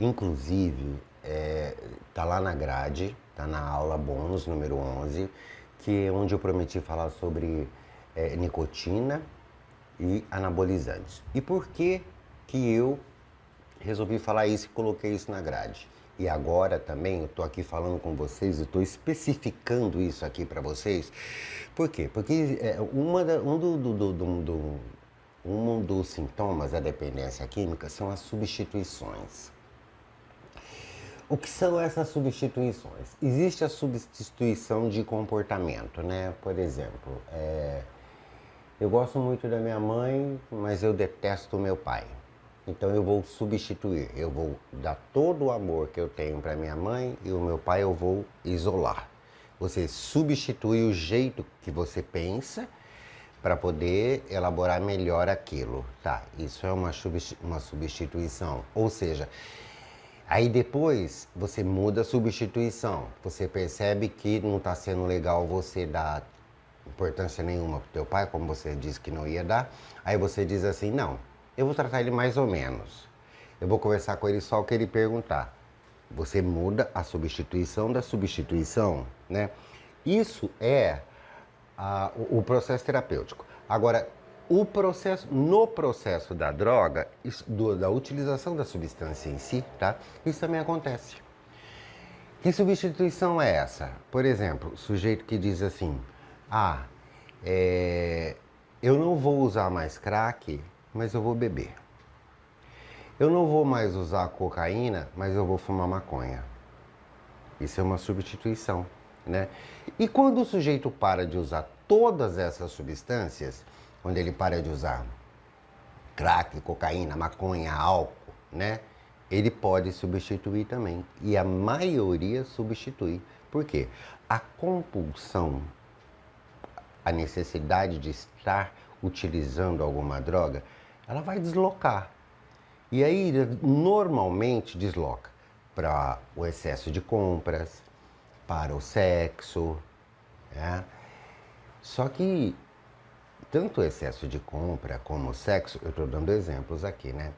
Inclusive, tá lá na grade, tá na aula bônus número 11, que é onde eu prometi falar sobre nicotina e anabolizantes. E por que que eu resolvi falar isso e coloquei isso na grade? E agora também eu tô aqui falando com vocês, eu tô especificando isso aqui para vocês. Por quê? Porque um dos sintomas da dependência química são as substituições. O que são essas substituições? Existe a substituição de comportamento, né? Por exemplo, eu gosto muito da minha mãe, mas eu detesto o meu pai. Então eu vou substituir, eu vou dar todo o amor que eu tenho para minha mãe e o meu pai eu vou isolar. Você substitui o jeito que você pensa para poder elaborar melhor aquilo. Tá, isso é uma substituição. Ou seja, aí depois você muda a substituição. Você percebe que não está sendo legal você dar importância nenhuma pro teu pai, como você disse que não ia dar. Aí você diz assim, não, eu vou tratar ele mais ou menos. Eu vou conversar com ele só o que ele perguntar. Você muda a substituição da substituição, né? Isso é o processo terapêutico. Agora, no processo da droga, da utilização da substância em si, tá? Isso também acontece. Que substituição é essa? Por exemplo, o sujeito que diz assim, eu não vou usar mais crack, mas eu vou beber. Eu não vou mais usar cocaína, mas eu vou fumar maconha. Isso é uma substituição, né? E quando o sujeito para de usar todas essas substâncias, quando ele para de usar crack, cocaína, maconha, álcool, né? Ele pode substituir também. E a maioria substitui. Por quê? A compulsão, a necessidade de estar utilizando alguma droga, ela vai deslocar. E aí, normalmente, desloca para o excesso de compras, para o sexo, né? Só que tanto o excesso de compra como o sexo, eu estou dando exemplos aqui, né?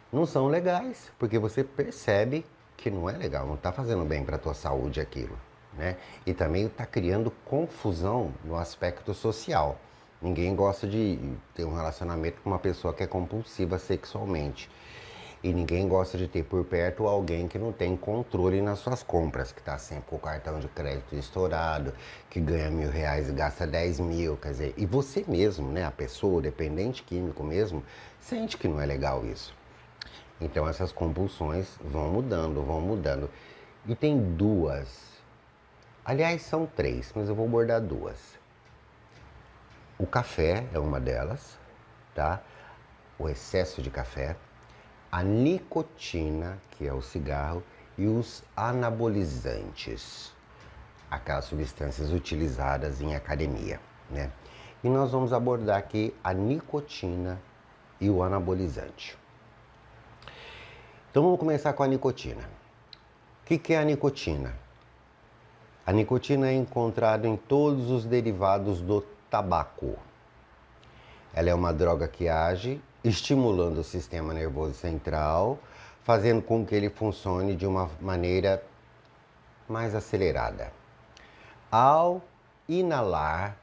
Não são legais, porque você percebe que não é legal, não está fazendo bem para a tua saúde aquilo, né? E também está criando confusão no aspecto social. Ninguém gosta de ter um relacionamento com uma pessoa que é compulsiva sexualmente. E ninguém gosta de ter por perto alguém que não tem controle nas suas compras, que está sempre com o cartão de crédito estourado, que ganha R$ 1.000 e gasta 10 mil, quer dizer, e você mesmo, né, a pessoa, o dependente químico mesmo, sente que não é legal isso. Então essas compulsões vão mudando, vão mudando. E tem duas, aliás são três, mas eu vou abordar duas. O café é uma delas, tá? O excesso de café. A nicotina, que é o cigarro, e os anabolizantes, aquelas substâncias utilizadas em academia, né? E nós vamos abordar aqui a nicotina e o anabolizante. Então vamos começar com a nicotina. O que é a nicotina? A nicotina é encontrada em todos os derivados do tabaco. Ela é uma droga que age estimulando o sistema nervoso central, fazendo com que ele funcione de uma maneira mais acelerada. Ao inalar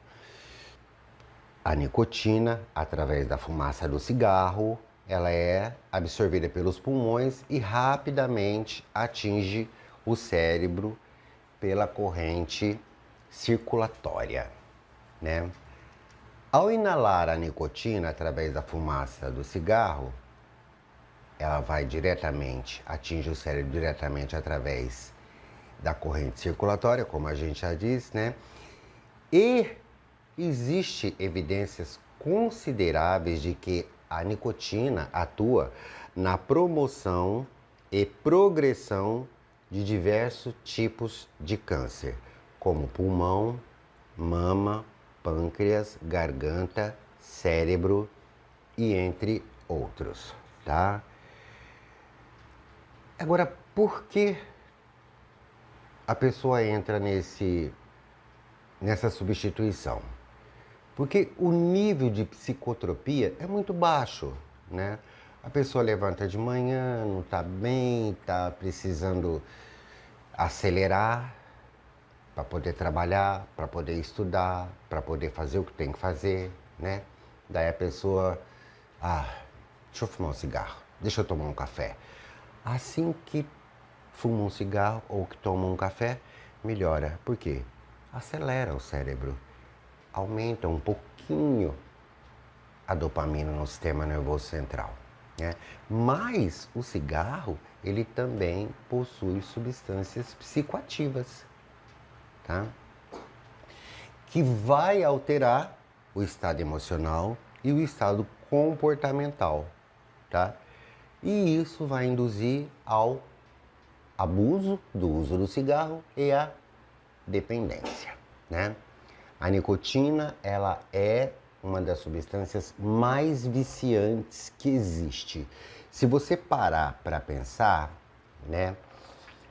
a nicotina através da fumaça do cigarro, ela é absorvida pelos pulmões e rapidamente atinge o cérebro pela corrente circulatória, né? Ao inalar a nicotina através da fumaça do cigarro, ela vai diretamente, atinge o cérebro diretamente através da corrente circulatória, como a gente já disse, né? E existe evidências consideráveis de que a nicotina atua na promoção e progressão de diversos tipos de câncer, como pulmão, mama, pâncreas, garganta, cérebro e entre outros, tá? Agora, por que a pessoa entra nessa substituição? Porque o nível de psicotropia é muito baixo, né? A pessoa levanta de manhã, não está bem, está precisando acelerar para poder trabalhar, para poder estudar, para poder fazer o que tem que fazer, né? Daí a pessoa, deixa eu fumar um cigarro, deixa eu tomar um café. Assim que fuma um cigarro ou que toma um café, melhora. Por quê? Acelera o cérebro, aumenta um pouquinho a dopamina no sistema nervoso central, né? Mas o cigarro, ele também possui substâncias psicoativas, tá? Que vai alterar o estado emocional e o estado comportamental, tá? E isso vai induzir ao abuso do uso do cigarro e a dependência, né? A nicotina, ela é uma das substâncias mais viciantes que existe. Se você parar para pensar, né,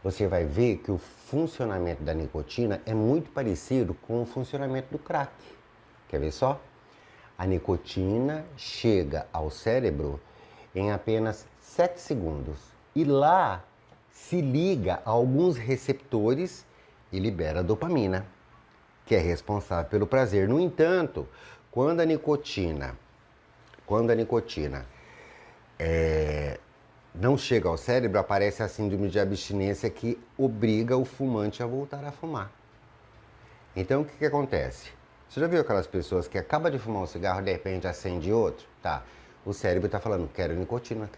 você vai ver que o funcionamento da nicotina é muito parecido com o funcionamento do crack. Quer ver só? A nicotina chega ao cérebro em apenas 7 segundos e lá se liga a alguns receptores e libera dopamina, que é responsável pelo prazer. No entanto, quando a nicotina não chega ao cérebro, aparece a síndrome de abstinência que obriga o fumante a voltar a fumar. Então, o que acontece? Você já viu aquelas pessoas que acabam de fumar um cigarro e de repente acende outro? Tá. O cérebro está falando, quero nicotina,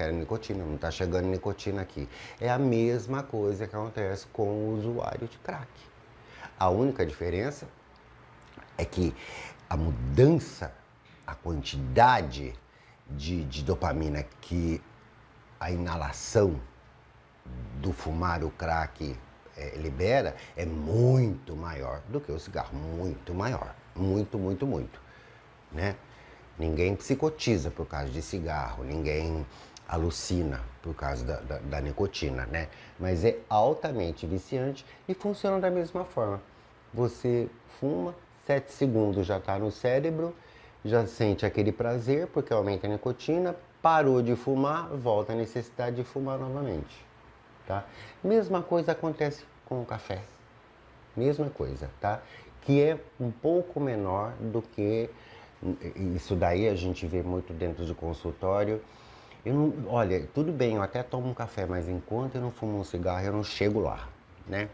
não está chegando nicotina aqui. É a mesma coisa que acontece com o usuário de crack. A única diferença é que a mudança, a quantidade de dopamina que a inalação do fumar o crack libera é muito maior do que o cigarro, muito maior, muito, né? Ninguém psicotiza por causa de cigarro, ninguém alucina por causa da nicotina, né? Mas é altamente viciante e funciona da mesma forma. Você fuma, 7 segundos já está no cérebro, já sente aquele prazer porque aumenta a nicotina, parou de fumar, volta a necessidade de fumar novamente, tá? Mesma coisa acontece com o café, mesma coisa, tá? Que é um pouco menor do que isso daí a gente vê muito dentro do consultório. Olha, tudo bem, eu até tomo um café, mas enquanto eu não fumo um cigarro, eu não chego lá, né?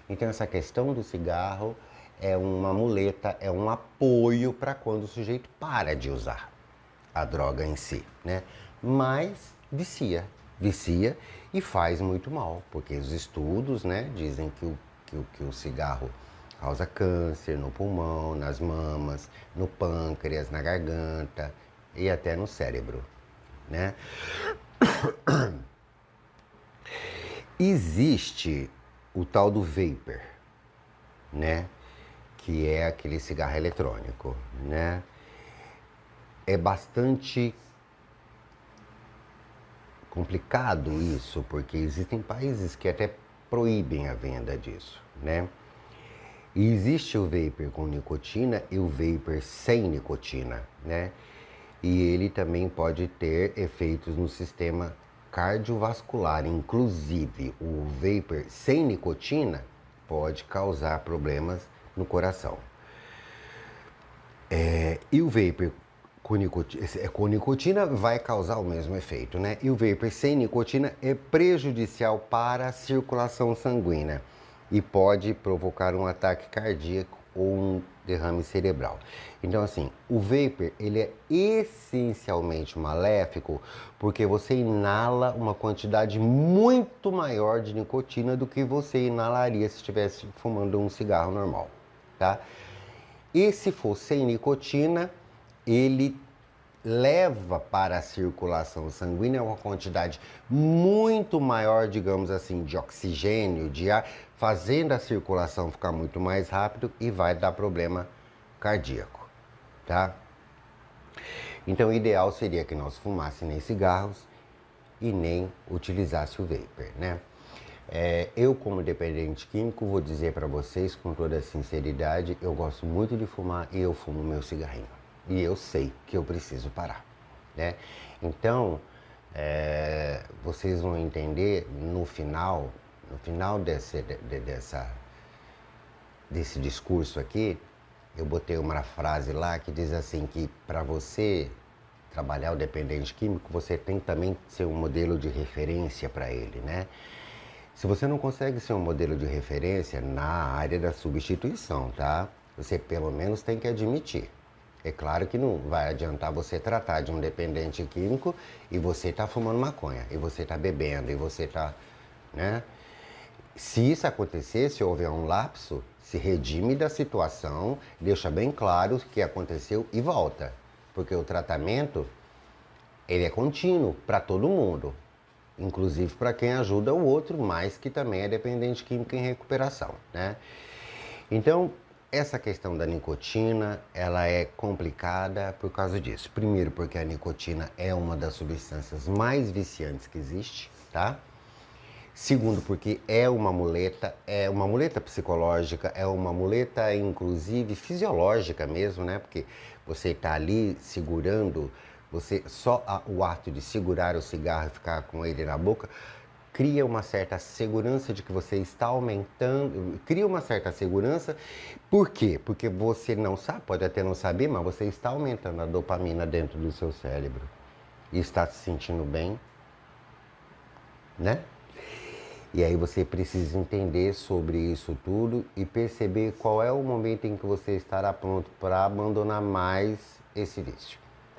Então essa questão do cigarro é uma muleta, é um apoio para quando o sujeito para de usar a droga em si, né? Mas vicia e faz muito mal, porque os estudos, né, dizem que o cigarro causa câncer no pulmão, nas mamas, no pâncreas, na garganta e até no cérebro, né? Existe o tal do vapor, né? Que é aquele cigarro eletrônico, né? É bastante complicado isso, porque existem países que até proíbem a venda disso, né? E existe o vapor com nicotina e o vapor sem nicotina, né? E ele também pode ter efeitos no sistema cardiovascular. Inclusive, o vapor sem nicotina pode causar problemas no coração. E o vapor com nicotina vai causar o mesmo efeito, né? E o vapor sem nicotina é prejudicial para a circulação sanguínea e pode provocar um ataque cardíaco ou um derrame cerebral. Então, assim, o vapor, ele é essencialmente maléfico porque você inala uma quantidade muito maior de nicotina do que você inalaria se estivesse fumando um cigarro normal, tá? E se for sem nicotina, ele leva para a circulação sanguínea uma quantidade muito maior, digamos assim, de oxigênio, de ar, fazendo a circulação ficar muito mais rápido e vai dar problema cardíaco, tá? Então, o ideal seria que nós fumássemos nem cigarros e nem utilizasse o vapor, né? Eu, como dependente químico, vou dizer para vocês com toda sinceridade, eu gosto muito de fumar e eu fumo meu cigarrinho. E eu sei que eu preciso parar, né? Então, Vocês vão entender no final desse discurso aqui, eu botei uma frase lá que diz assim que para você trabalhar o dependente químico, você tem que também ser um modelo de referência para ele, né? Se você não consegue ser um modelo de referência na área da substituição, tá? Você pelo menos tem que admitir. É claro que não vai adiantar você tratar de um dependente químico e você tá fumando maconha, e você tá bebendo, e você tá, né? Se isso acontecer, se houver um lapso, se redime da situação, deixa bem claro o que aconteceu e volta. Porque o tratamento, ele é contínuo para todo mundo, inclusive para quem ajuda o outro, mas que também é dependente químico em recuperação, né? Então, essa questão da nicotina, ela é complicada por causa disso. Primeiro, porque a nicotina é uma das substâncias mais viciantes que existe, tá? Segundo, porque é uma muleta psicológica, é uma muleta, inclusive, fisiológica mesmo, né? Porque você está ali segurando, o ato de segurar o cigarro e ficar com ele na boca, cria uma certa segurança de que você está aumentando, cria uma certa segurança. Por quê? Porque você não sabe, pode até não saber, mas você está aumentando a dopamina dentro do seu cérebro e está se sentindo bem, né? E aí você precisa entender sobre isso tudo e perceber qual é o momento em que você estará pronto para abandonar mais esse vício.